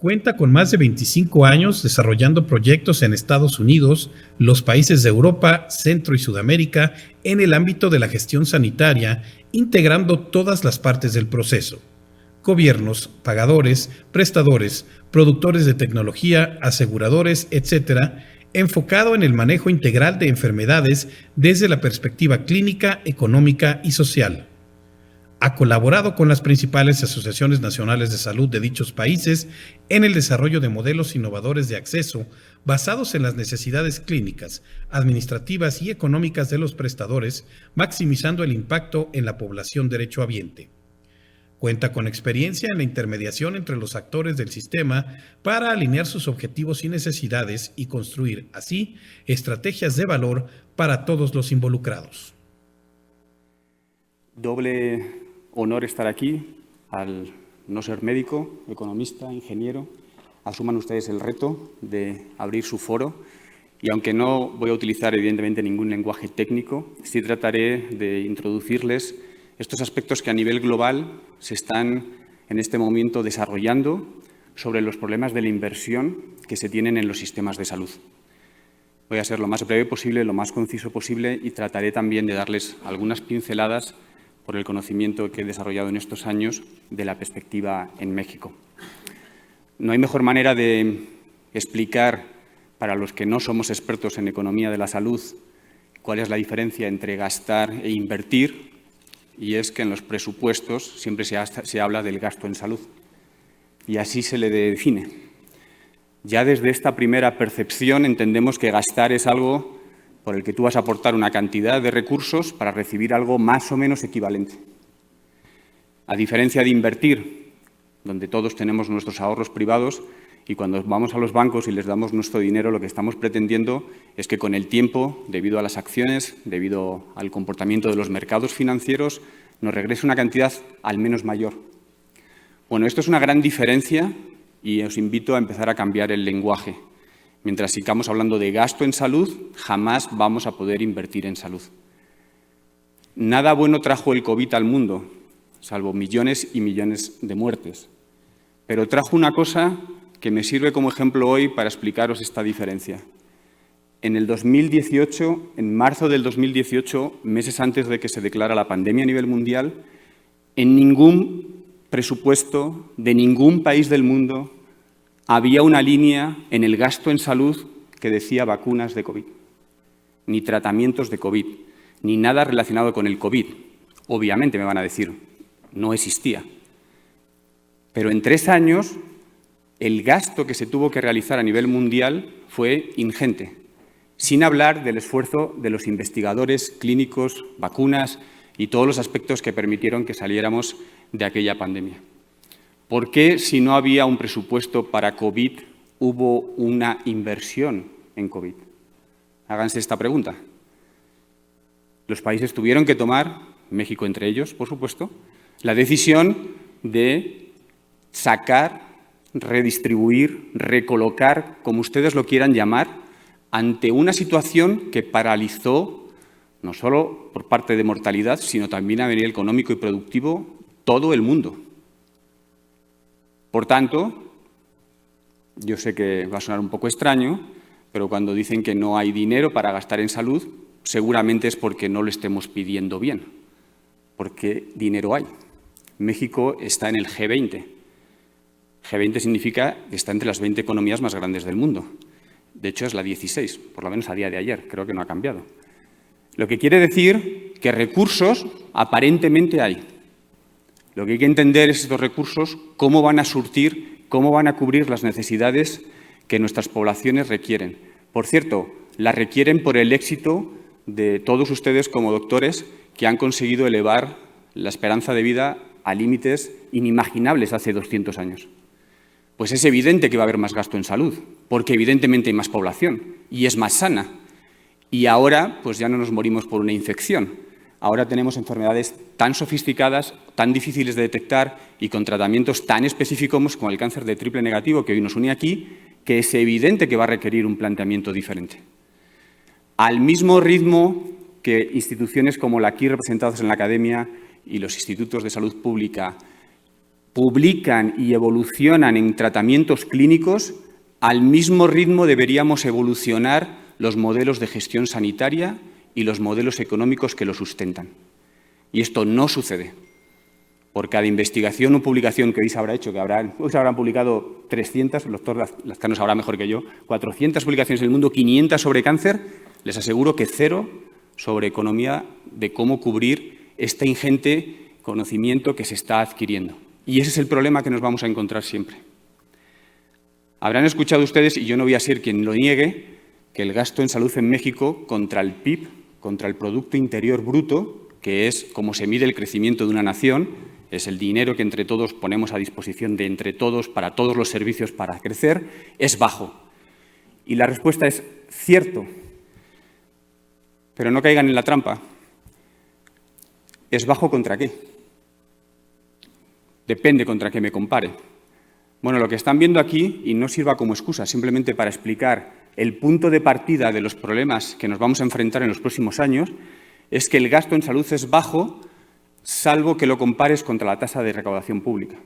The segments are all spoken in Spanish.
Cuenta con más de 25 años desarrollando proyectos en Estados Unidos, los países de Europa, Centro y Sudamérica en el ámbito de la gestión sanitaria, integrando todas las partes del proceso: gobiernos, pagadores, prestadores, productores de tecnología, aseguradores, etcétera, enfocado en el manejo integral de enfermedades desde la perspectiva clínica, económica y social. Ha colaborado con las principales asociaciones nacionales de salud de dichos países en el desarrollo de modelos innovadores de acceso basados en las necesidades clínicas, administrativas y económicas de los prestadores, maximizando el impacto en la población derechohabiente. Cuenta con experiencia en la intermediación entre los actores del sistema para alinear sus objetivos y necesidades y construir, así, estrategias de valor para todos los involucrados. Doble honor estar aquí, al no ser médico, economista, ingeniero. Asuman ustedes el reto de abrir su foro y aunque no voy a utilizar evidentemente ningún lenguaje técnico, sí trataré de introducirles estos aspectos que a nivel global se están en este momento desarrollando sobre los problemas de la inversión que se tienen en los sistemas de salud. Voy a ser lo más breve posible, lo más conciso posible y trataré también de darles algunas pinceladas por el conocimiento que he desarrollado en estos años de la perspectiva en México. No hay mejor manera de explicar para los que no somos expertos en economía de la salud cuál es la diferencia entre gastar e invertir, y es que en los presupuestos siempre se habla del gasto en salud y así se le define. Ya desde esta primera percepción entendemos que gastar es algo por el que tú vas a aportar una cantidad de recursos para recibir algo más o menos equivalente. A diferencia de invertir, donde todos tenemos nuestros ahorros privados y cuando vamos a los bancos y les damos nuestro dinero, lo que estamos pretendiendo es que con el tiempo, debido a las acciones, debido al comportamiento de los mercados financieros, nos regrese una cantidad al menos mayor. Bueno, esto es una gran diferencia y os invito a empezar a cambiar el lenguaje. Mientras sigamos hablando de gasto en salud, jamás vamos a poder invertir en salud. Nada bueno trajo el COVID al mundo, salvo millones y millones de muertes. Pero trajo una cosa que me sirve como ejemplo hoy para explicaros esta diferencia. En el 2018, en marzo del 2018, meses antes de que se declara la pandemia a nivel mundial, en ningún presupuesto de ningún país del mundo había una línea en el gasto en salud que decía vacunas de COVID, ni tratamientos de COVID, ni nada relacionado con el COVID. Obviamente, me van a decir, no existía. Pero en 3 años, el gasto que se tuvo que realizar a nivel mundial fue ingente, sin hablar del esfuerzo de los investigadores clínicos, vacunas y todos los aspectos que permitieron que saliéramos de aquella pandemia. ¿Por qué, si no había un presupuesto para COVID, hubo una inversión en COVID? Háganse esta pregunta. Los países tuvieron que tomar, México entre ellos, por supuesto, la decisión de sacar, redistribuir, recolocar, como ustedes lo quieran llamar, ante una situación que paralizó, no solo por parte de mortalidad, sino también a nivel económico y productivo, todo el mundo. Por tanto, yo sé que va a sonar un poco extraño, pero cuando dicen que no hay dinero para gastar en salud, seguramente es porque no lo estemos pidiendo bien, porque dinero hay. México está en el G20. G20 significa que está entre las 20 economías más grandes del mundo. De hecho, es la 16, por lo menos a día de ayer, creo que no ha cambiado. Lo que quiere decir que recursos aparentemente hay. Lo que hay que entender es estos recursos, cómo van a surtir, cómo van a cubrir las necesidades que nuestras poblaciones requieren. Por cierto, las requieren por el éxito de todos ustedes como doctores que han conseguido elevar la esperanza de vida a límites inimaginables hace 200 años. Pues es evidente que va a haber más gasto en salud, porque evidentemente hay más población y es más sana. Y ahora pues ya no nos morimos por una infección. Ahora tenemos enfermedades tan sofisticadas, tan difíciles de detectar y con tratamientos tan específicos como el cáncer de triple negativo que hoy nos une aquí, que es evidente que va a requerir un planteamiento diferente. Al mismo ritmo que instituciones como la aquí representadas en la academia y los institutos de salud pública publican y evolucionan en tratamientos clínicos, al mismo ritmo deberíamos evolucionar los modelos de gestión sanitaria y los modelos económicos que lo sustentan. Y esto no sucede. Por cada investigación o publicación que hoy se habrá hecho, hoy se habrán publicado 300, el doctor Lazcano sabrá mejor que yo, 400 publicaciones en el mundo, 500 sobre cáncer, les aseguro que 0 sobre economía de cómo cubrir este ingente conocimiento que se está adquiriendo. Y ese es el problema que nos vamos a encontrar siempre. Habrán escuchado ustedes, y yo no voy a ser quien lo niegue, que el gasto en salud en México contra el PIB, contra el Producto Interior Bruto, que es como se mide el crecimiento de una nación, es el dinero que entre todos ponemos a disposición de entre todos para todos los servicios para crecer, es bajo. Y la respuesta es cierto, pero no caigan en la trampa. ¿Es bajo contra qué? Depende contra qué me compare. Bueno, lo que están viendo aquí, y no sirva como excusa, simplemente para explicar el punto de partida de los problemas que nos vamos a enfrentar en los próximos años, es que el gasto en salud es bajo, salvo que lo compares contra la tasa de recaudación pública.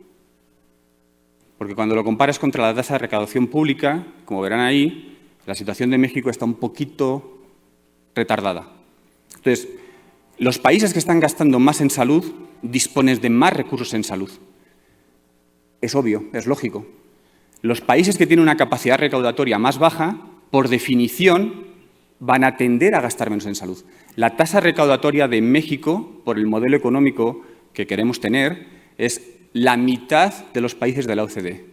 Porque cuando lo comparas contra la tasa de recaudación pública, como verán ahí, la situación de México está un poquito retardada. Entonces, los países que están gastando más en salud disponen de más recursos en salud. Es obvio, es lógico. Los países que tienen una capacidad recaudatoria más baja, por definición, van a tender a gastar menos en salud. La tasa recaudatoria de México, por el modelo económico que queremos tener, es la mitad de los países de la OCDE.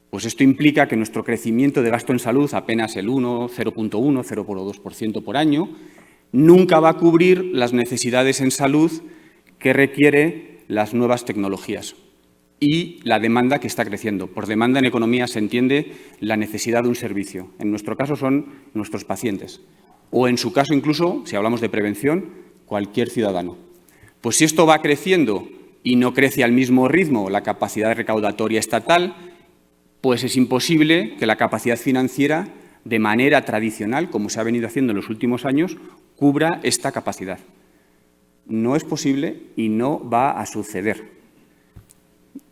Pues esto implica que nuestro crecimiento de gasto en salud, apenas el 0.1, 0.2% por año, nunca va a cubrir las necesidades en salud que requiere las nuevas tecnologías y la demanda que está creciendo. Por demanda en economía se entiende la necesidad de un servicio. En nuestro caso son nuestros pacientes. O en su caso incluso, si hablamos de prevención, cualquier ciudadano. Pues si esto va creciendo y no crece al mismo ritmo la capacidad recaudatoria estatal, pues es imposible que la capacidad financiera, de manera tradicional, como se ha venido haciendo en los últimos años, cubra esta capacidad. No es posible y no va a suceder.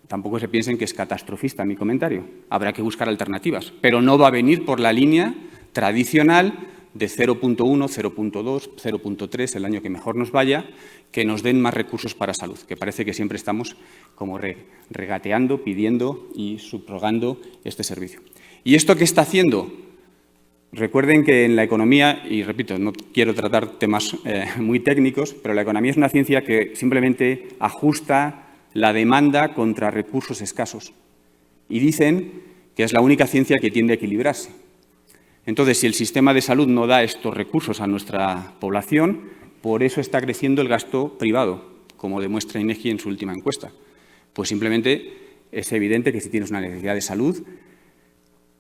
Tampoco se piensen que es catastrofista mi comentario. Habrá que buscar alternativas, pero no va a venir por la línea tradicional de 0.1, 0.2, 0.3, el año que mejor nos vaya, que nos den más recursos para salud, que parece que siempre estamos como regateando, pidiendo y subrogando este servicio. ¿Y esto qué está haciendo? Recuerden que en la economía, y repito, no quiero tratar temas muy técnicos, pero la economía es una ciencia que simplemente ajusta la demanda contra recursos escasos. Y dicen que es la única ciencia que tiende a equilibrarse. Entonces, si el sistema de salud no da estos recursos a nuestra población, por eso está creciendo el gasto privado, como demuestra INEGI en su última encuesta. Pues simplemente es evidente que si tienes una necesidad de salud,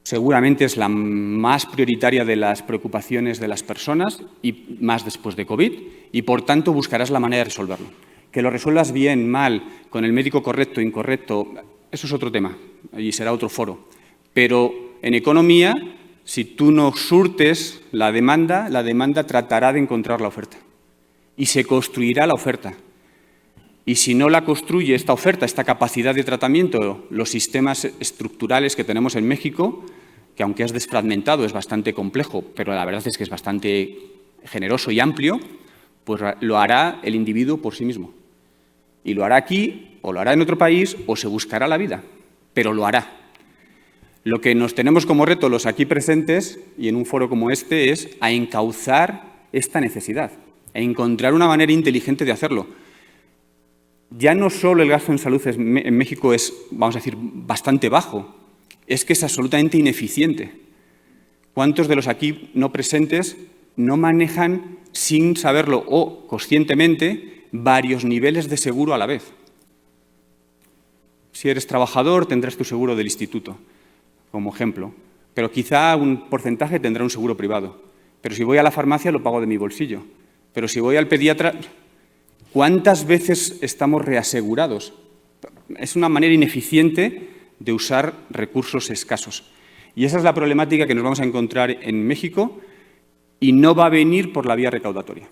seguramente es la más prioritaria de las preocupaciones de las personas y más después de COVID, y por tanto buscarás la manera de resolverlo. Que lo resuelvas bien, mal, con el médico correcto, incorrecto, eso es otro tema y será otro foro. Pero en economía, si tú no surtes la demanda tratará de encontrar la oferta y se construirá la oferta. Y si no la construye esta oferta, esta capacidad de tratamiento, los sistemas estructurales que tenemos en México, que aunque es desfragmentado, es bastante complejo, pero la verdad es que es bastante generoso y amplio, pues lo hará el individuo por sí mismo. Y lo hará aquí, o lo hará en otro país, o se buscará la vida, pero lo hará. Lo que nos tenemos como reto los aquí presentes, y en un foro como este, es a encauzar esta necesidad, a encontrar una manera inteligente de hacerlo. Ya no solo el gasto en salud en México es, vamos a decir, bastante bajo, es que es absolutamente ineficiente. ¿Cuántos de los aquí no presentes no manejan, sin saberlo o conscientemente, varios niveles de seguro a la vez? Si eres trabajador, tendrás tu seguro del instituto, como ejemplo, pero quizá un porcentaje tendrá un seguro privado. Pero si voy a la farmacia, lo pago de mi bolsillo. Pero si voy al pediatra, ¿cuántas veces estamos reasegurados? Es una manera ineficiente de usar recursos escasos. Y esa es la problemática que nos vamos a encontrar en México y no va a venir por la vía recaudatoria.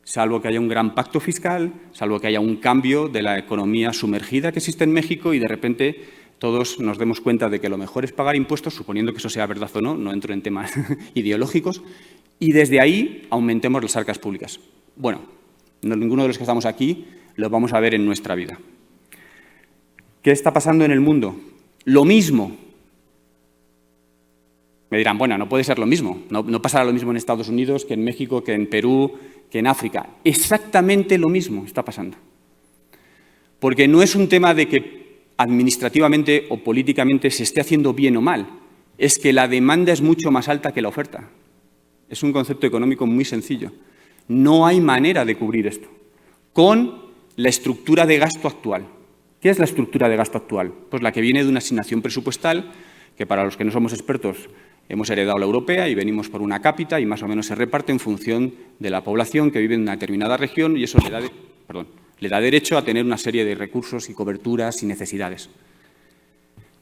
salvo que haya un gran pacto fiscal, salvo que haya un cambio de la economía sumergida que existe en México y de repente todos nos demos cuenta de que lo mejor es pagar impuestos, suponiendo que eso sea verdad o no, no entro en temas ideológicos, y desde ahí aumentemos las arcas públicas. Bueno, ninguno de los que estamos aquí lo vamos a ver en nuestra vida. ¿Qué está pasando en el mundo? Lo mismo. Me dirán, bueno, no puede ser lo mismo. No pasará lo mismo en Estados Unidos que en México, que en Perú, que en África. Exactamente lo mismo está pasando. Porque no es un tema de que administrativamente o políticamente se esté haciendo bien o mal. Es que la demanda es mucho más alta que la oferta. Es un concepto económico muy sencillo. No hay manera de cubrir esto con la estructura de gasto actual. ¿Qué es la estructura de gasto actual? Pues la que viene de una asignación presupuestal que, para los que no somos expertos, hemos heredado la europea y venimos por una cápita y más o menos se reparte en función de la población que vive en una determinada región y eso le da derecho a tener una serie de recursos y coberturas y necesidades.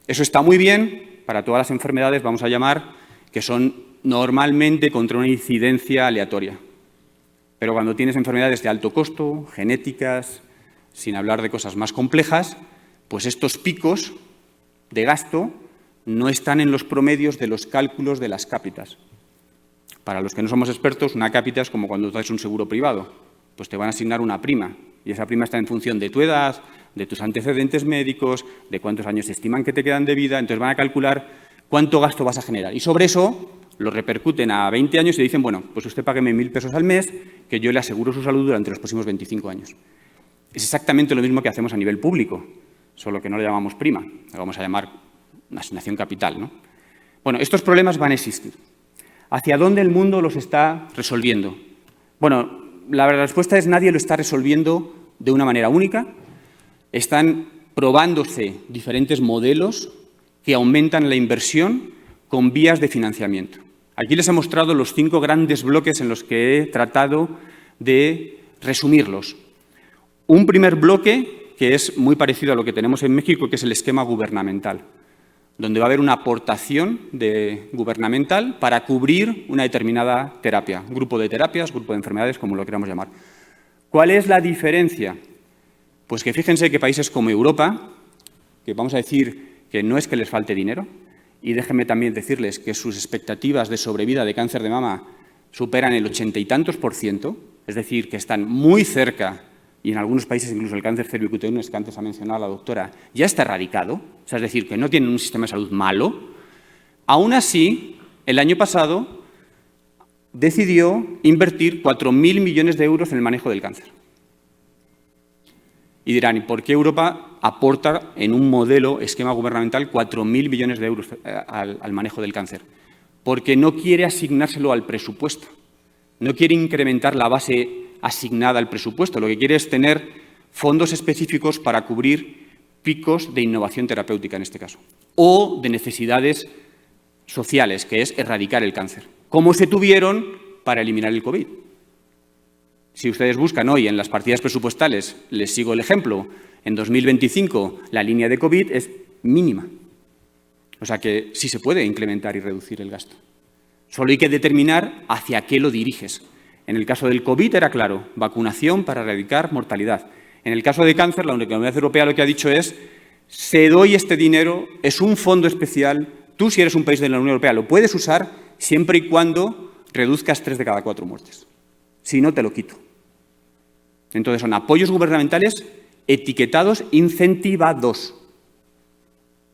Eso está muy bien para todas las enfermedades, vamos a llamar, que son normalmente contra una incidencia aleatoria. Pero cuando tienes enfermedades de alto costo, genéticas, sin hablar de cosas más complejas, pues estos picos de gasto no están en los promedios de los cálculos de las cápitas. Para los que no somos expertos, una cápita es como cuando haces un seguro privado. Pues te van a asignar una prima y esa prima está en función de tu edad, de tus antecedentes médicos, de cuántos años estiman que te quedan de vida. Entonces van a calcular cuánto gasto vas a generar. Y sobre eso lo repercuten a 20 años y dicen, bueno, pues usted págueme 1.000 pesos al mes que yo le aseguro su salud durante los próximos 25 años. Es exactamente lo mismo que hacemos a nivel público, solo que no le llamamos prima, le vamos a llamar una asignación capital, ¿no? Bueno, estos problemas van a existir. ¿Hacia dónde el mundo los está resolviendo? Bueno, la respuesta es nadie lo está resolviendo de una manera única. Están probándose diferentes modelos que aumentan la inversión con vías de financiamiento. Aquí les he mostrado los 5 grandes bloques en los que he tratado de resumirlos. Un primer bloque que es muy parecido a lo que tenemos en México, que es el esquema gubernamental, donde va a haber una aportación gubernamental para cubrir una determinada terapia, grupo de terapias, grupo de enfermedades, como lo queramos llamar. ¿Cuál es la diferencia? Pues que fíjense que países como Europa, que vamos a decir que no es que les falte dinero, y déjenme también decirles que sus expectativas de sobrevida de cáncer de mama superan el 80 y tantos %, es decir, que están muy cerca, y en algunos países incluso el cáncer cervicutérino, que antes ha mencionado la doctora, ya está erradicado, o sea, es decir, que no tienen un sistema de salud malo. Aún así, el año pasado decidió invertir 4.000 millones de euros en el manejo del cáncer. Y dirán, ¿y por qué Europa aporta en un modelo, esquema gubernamental, 4.000 millones de euros al manejo del cáncer? Porque no quiere asignárselo al presupuesto, no quiere incrementar la base asignada al presupuesto. Lo que quiere es tener fondos específicos para cubrir picos de innovación terapéutica en este caso, o de necesidades sociales, que es erradicar el cáncer, como se tuvieron para eliminar el COVID. Si ustedes buscan hoy en las partidas presupuestales, les sigo el ejemplo, en 2025 la línea de COVID es mínima. O sea que sí se puede incrementar y reducir el gasto. Solo hay que determinar hacia qué lo diriges. En el caso del COVID era claro, vacunación para erradicar mortalidad. En el caso de cáncer, la Unión Europea lo que ha dicho es, se doy este dinero, es un fondo especial, tú si eres un país de la Unión Europea lo puedes usar siempre y cuando reduzcas 3 de cada 4 muertes. Si no, te lo quito. Entonces son apoyos gubernamentales etiquetados incentivados.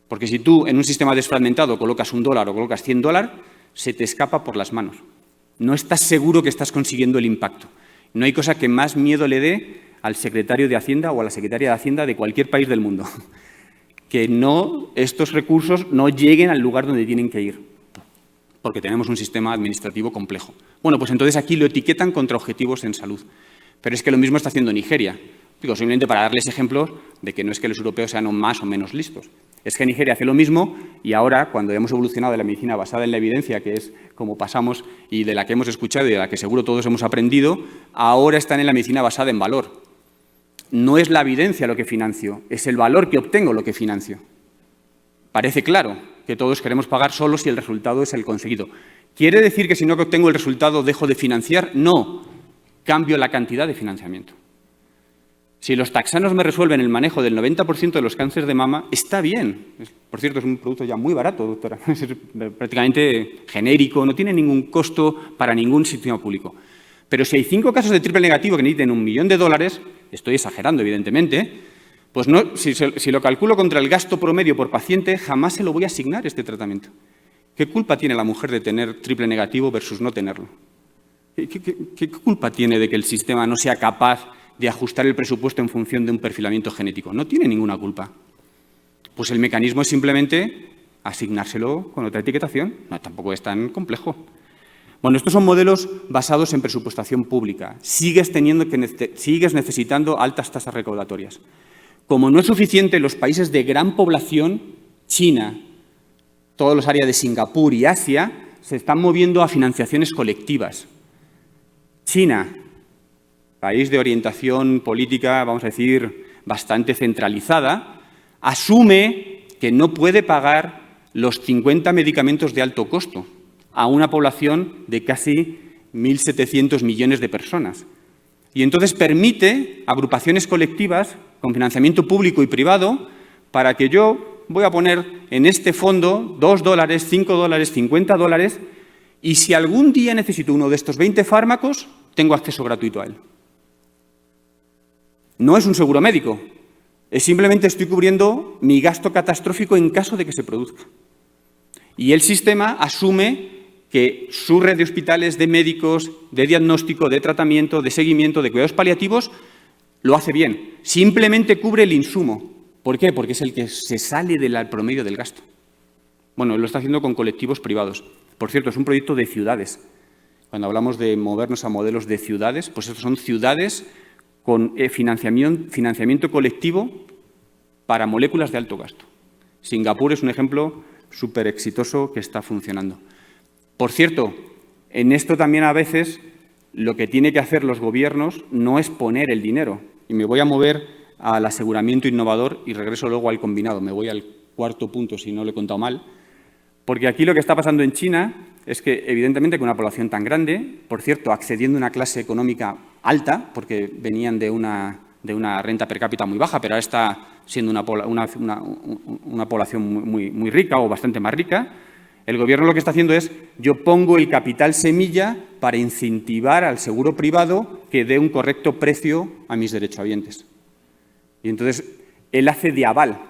Porque si tú en un sistema desfragmentado colocas $1 o colocas $100, se te escapa por las manos. No estás seguro que estás consiguiendo el impacto. No hay cosa que más miedo le dé al secretario de Hacienda o a la secretaria de Hacienda de cualquier país del mundo. Que estos recursos no lleguen al lugar donde tienen que ir. Porque tenemos un sistema administrativo complejo. Bueno, pues entonces aquí lo etiquetan contra objetivos en salud. Pero es que lo mismo está haciendo Nigeria. Digo, simplemente para darles ejemplos de que no es que los europeos sean más o menos listos. Es que Nigeria hace lo mismo y ahora, cuando hemos evolucionado de la medicina basada en la evidencia, que es como pasamos y de la que hemos escuchado y de la que seguro todos hemos aprendido, ahora están en la medicina basada en valor. No es la evidencia lo que financio, es el valor que obtengo lo que financio. Parece claro que todos queremos pagar solo si el resultado es el conseguido. ¿Quiere decir que si no obtengo el resultado dejo de financiar? No. cambio la cantidad de financiamiento. Si los taxanos me resuelven el manejo del 90% de los cánceres de mama, está bien. Por cierto, es un producto ya muy barato, doctora. Es prácticamente genérico, no tiene ningún costo para ningún sistema público. Pero si hay 5 casos de triple negativo que necesiten $1 millón, estoy exagerando, evidentemente, pues no, si lo calculo contra el gasto promedio por paciente, jamás se lo voy a asignar este tratamiento. ¿Qué culpa tiene la mujer de tener triple negativo versus no tenerlo? ¿Qué culpa tiene de que el sistema no sea capaz de ajustar el presupuesto en función de un perfilamiento genético? No tiene ninguna culpa. Pues el mecanismo es simplemente asignárselo con otra etiquetación. No, tampoco es tan complejo. Bueno, estos son modelos basados en presupuestación pública. Sigues necesitando altas tasas recaudatorias. Como no es suficiente, los países de gran población, China, todos los áreas de Singapur y Asia, se están moviendo a financiaciones colectivas. China, país de orientación política, vamos a decir, bastante centralizada, asume que no puede pagar los 50 medicamentos de alto costo a una población de casi 1.700 millones de personas. Y entonces permite agrupaciones colectivas con financiamiento público y privado para que yo voy a poner en este fondo $2, $5, $50, y si algún día necesito uno de estos 20 fármacos, tengo acceso gratuito a él. No es un seguro médico, es simplemente estoy cubriendo mi gasto catastrófico en caso de que se produzca. Y el sistema asume que su red de hospitales, de médicos, de diagnóstico, de tratamiento, de seguimiento, de cuidados paliativos, lo hace bien. Simplemente cubre el insumo. ¿Por qué? Porque es el que se sale del promedio del gasto. Bueno, lo está haciendo con colectivos privados. Por cierto, es un proyecto de ciudades. Cuando hablamos de movernos a modelos de ciudades, pues estos son ciudades con financiamiento colectivo para moléculas de alto gasto. Singapur es un ejemplo súper exitoso que está funcionando. Por cierto, en esto también a veces lo que tienen que hacer los gobiernos no es poner el dinero. Y me voy a mover al aseguramiento innovador y regreso luego al combinado. Me voy al cuarto punto, si no lo he contado mal. Porque aquí lo que está pasando en China es que, evidentemente, con una población tan grande, por cierto, accediendo a una clase económica alta, porque venían de una renta per cápita muy baja, pero ahora está siendo una población muy rica o bastante más rica, el gobierno lo que está haciendo es, yo pongo el capital semilla para incentivar al seguro privado que dé un correcto precio a mis derechohabientes. Y entonces, él hace de aval.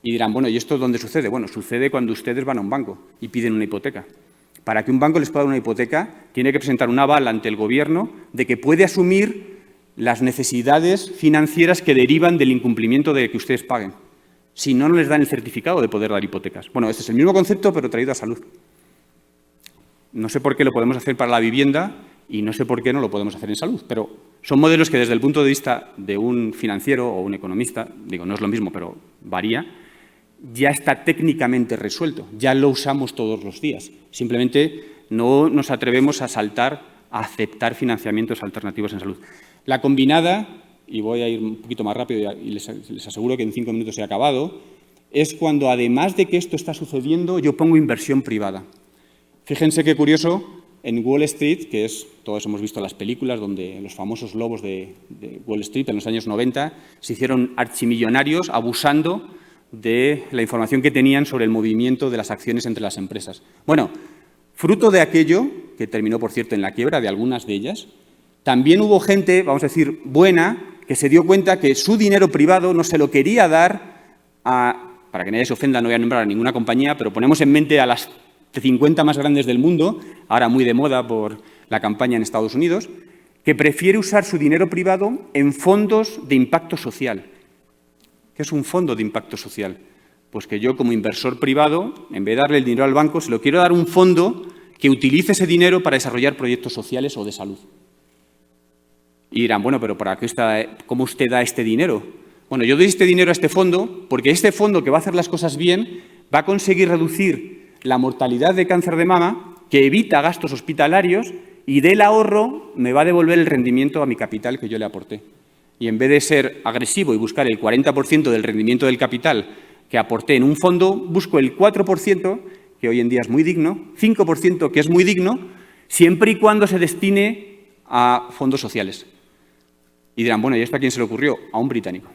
Y dirán, bueno, ¿y esto dónde sucede? Bueno, sucede cuando ustedes van a un banco y piden una hipoteca. Para que un banco les pueda dar una hipoteca, tiene que presentar un aval ante el gobierno de que puede asumir las necesidades financieras que derivan del incumplimiento de que ustedes paguen. Si no, no les dan el certificado de poder dar hipotecas. Bueno, este es el mismo concepto, pero traído a salud. No sé por qué lo podemos hacer para la vivienda y no sé por qué no lo podemos hacer en salud, pero son modelos que desde el punto de vista de un financiero o un economista, digo, no es lo mismo, pero varía, ya está técnicamente resuelto, ya lo usamos todos los días. Simplemente no nos atrevemos a saltar a aceptar financiamientos alternativos en salud. La combinada, y voy a ir un poquito más rápido y les aseguro que en 5 minutos he acabado, es cuando además de que esto está sucediendo, yo pongo inversión privada. Fíjense qué curioso, en Wall Street, que es, todos hemos visto las películas donde los famosos lobos de Wall Street en los años 90 se hicieron archimillonarios abusando de la información que tenían sobre el movimiento de las acciones entre las empresas. Bueno, fruto de aquello, que terminó, por cierto, en la quiebra de algunas de ellas, también hubo gente, vamos a decir, buena, que se dio cuenta que su dinero privado no se lo quería dar a, para que nadie se ofenda, no voy a nombrar a ninguna compañía, pero ponemos en mente a las 50 más grandes del mundo, ahora muy de moda por la campaña en Estados Unidos, que prefiere usar su dinero privado en fondos de impacto social. ¿Qué es un fondo de impacto social? Pues que yo, como inversor privado, en vez de darle el dinero al banco, se lo quiero dar a un fondo que utilice ese dinero para desarrollar proyectos sociales o de salud. Y dirán, bueno, pero ¿para qué cómo usted da este dinero? Bueno, yo doy este dinero a este fondo porque este fondo, que va a hacer las cosas bien, va a conseguir reducir la mortalidad de cáncer de mama, que evita gastos hospitalarios y del ahorro me va a devolver el rendimiento a mi capital que yo le aporté. Y en vez de ser agresivo y buscar el 40% del rendimiento del capital que aporté en un fondo, busco el 4%, que hoy en día es muy digno, 5% que es muy digno, siempre y cuando se destine a fondos sociales. Y dirán, bueno, ¿y esto a quién se le ocurrió? A un británico,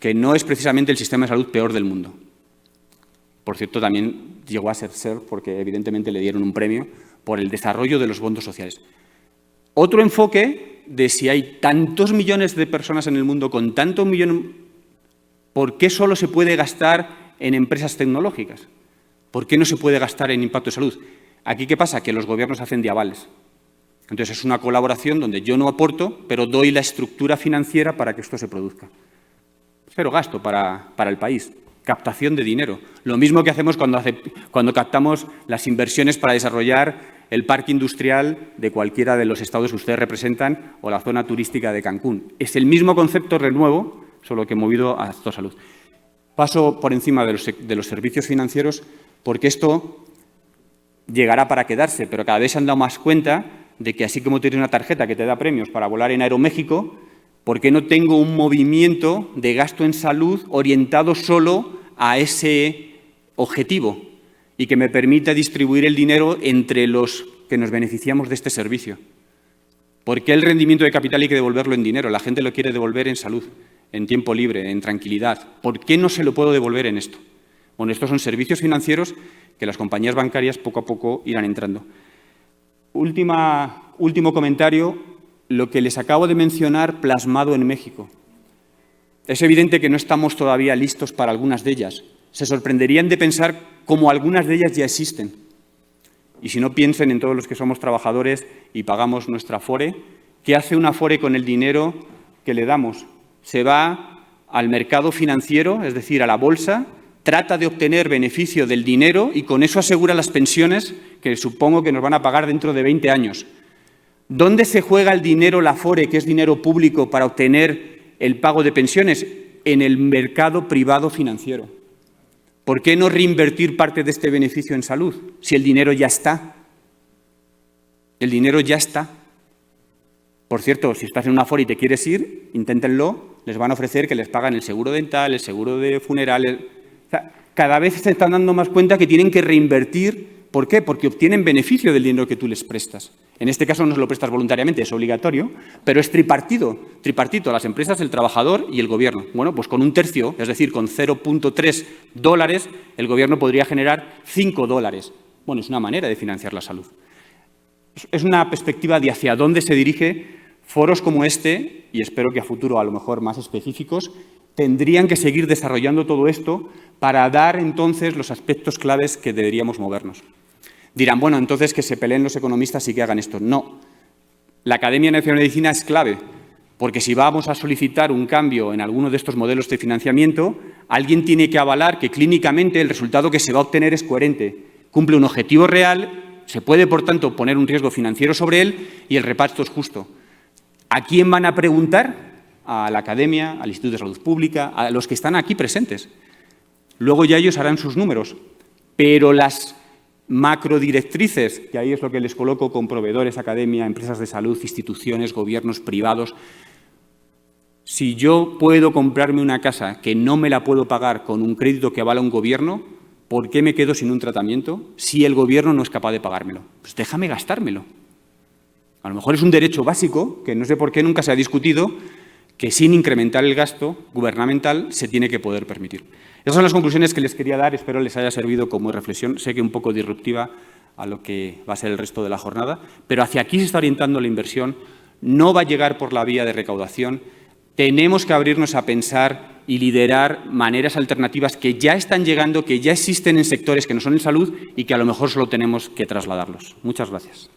que no es precisamente el sistema de salud peor del mundo. Por cierto, también llegó a ser porque evidentemente le dieron un premio por el desarrollo de los fondos sociales. Otro enfoque de si hay tantos millones de personas en el mundo con tantos millones, ¿por qué solo se puede gastar en empresas tecnológicas? ¿Por qué no se puede gastar en impacto de salud? Aquí, ¿qué pasa? Que los gobiernos hacen de avales. Entonces, es una colaboración donde yo no aporto, pero doy la estructura financiera para que esto se produzca. Cero gasto para el país. Captación de dinero. Lo mismo que hacemos cuando captamos las inversiones para desarrollar el parque industrial de cualquiera de los estados que ustedes representan o la zona turística de Cancún. Es el mismo concepto renuevo, solo que movido a Acto Salud. Paso por encima de los servicios financieros porque esto llegará para quedarse, pero cada vez se han dado más cuenta de que así como tienes una tarjeta que te da premios para volar en Aeroméxico, ¿por qué no tengo un movimiento de gasto en salud orientado solo a ese objetivo y que me permita distribuir el dinero entre los que nos beneficiamos de este servicio? ¿Por qué el rendimiento de capital hay que devolverlo en dinero? La gente lo quiere devolver en salud, en tiempo libre, en tranquilidad. ¿Por qué no se lo puedo devolver en esto? Bueno, estos son servicios financieros que las compañías bancarias poco a poco irán entrando. Último comentario, lo que les acabo de mencionar plasmado en México. Es evidente que no estamos todavía listos para algunas de ellas. Se sorprenderían de pensar cómo algunas de ellas ya existen. Y si no, piensen en todos los que somos trabajadores y pagamos nuestra Afore. ¿Qué hace una Afore con el dinero que le damos? Se va al mercado financiero, es decir, a la bolsa, trata de obtener beneficio del dinero y con eso asegura las pensiones que supongo que nos van a pagar dentro de 20 años. ¿Dónde se juega el dinero la Afore, que es dinero público, para obtener el pago de pensiones? En el mercado privado financiero. ¿Por qué no reinvertir parte de este beneficio en salud si el dinero ya está? El dinero ya está. Por cierto, si estás en una Afore y te quieres ir, inténtenlo, les van a ofrecer que les pagan el seguro dental, el seguro de funerales. O sea, cada vez se están dando más cuenta que tienen que reinvertir. ¿Por qué? Porque obtienen beneficio del dinero que tú les prestas. En este caso no se lo prestas voluntariamente, es obligatorio, pero es tripartito, las empresas, el trabajador y el gobierno. Bueno, pues con un tercio, es decir, con $0.3, el gobierno podría generar $5. Bueno, es una manera de financiar la salud. Es una perspectiva de hacia dónde se dirige. Foros como este, y espero que a futuro a lo mejor más específicos, tendrían que seguir desarrollando todo esto para dar entonces los aspectos claves que deberíamos movernos. Dirán, bueno, entonces que se peleen los economistas y que hagan esto. No. La Academia Nacional de Medicina es clave, porque si vamos a solicitar un cambio en alguno de estos modelos de financiamiento, alguien tiene que avalar que clínicamente el resultado que se va a obtener es coherente, cumple un objetivo real, se puede, por tanto, poner un riesgo financiero sobre él y el reparto es justo. ¿A quién van a preguntar? A la Academia, al Instituto de Salud Pública, a los que están aquí presentes. Luego ya ellos harán sus números, pero las macrodirectrices, que ahí es lo que les coloco con proveedores, academia, empresas de salud, instituciones, gobiernos privados. Si yo puedo comprarme una casa que no me la puedo pagar con un crédito que avala un gobierno, ¿por qué me quedo sin un tratamiento si el gobierno no es capaz de pagármelo? Pues déjame gastármelo. A lo mejor es un derecho básico, que no sé por qué nunca se ha discutido, que sin incrementar el gasto gubernamental se tiene que poder permitir. Esas son las conclusiones que les quería dar, espero les haya servido como reflexión, sé que un poco disruptiva a lo que va a ser el resto de la jornada, pero hacia aquí se está orientando la inversión, no va a llegar por la vía de recaudación, tenemos que abrirnos a pensar y liderar maneras alternativas que ya están llegando, que ya existen en sectores que no son en salud y que a lo mejor solo tenemos que trasladarlos. Muchas gracias.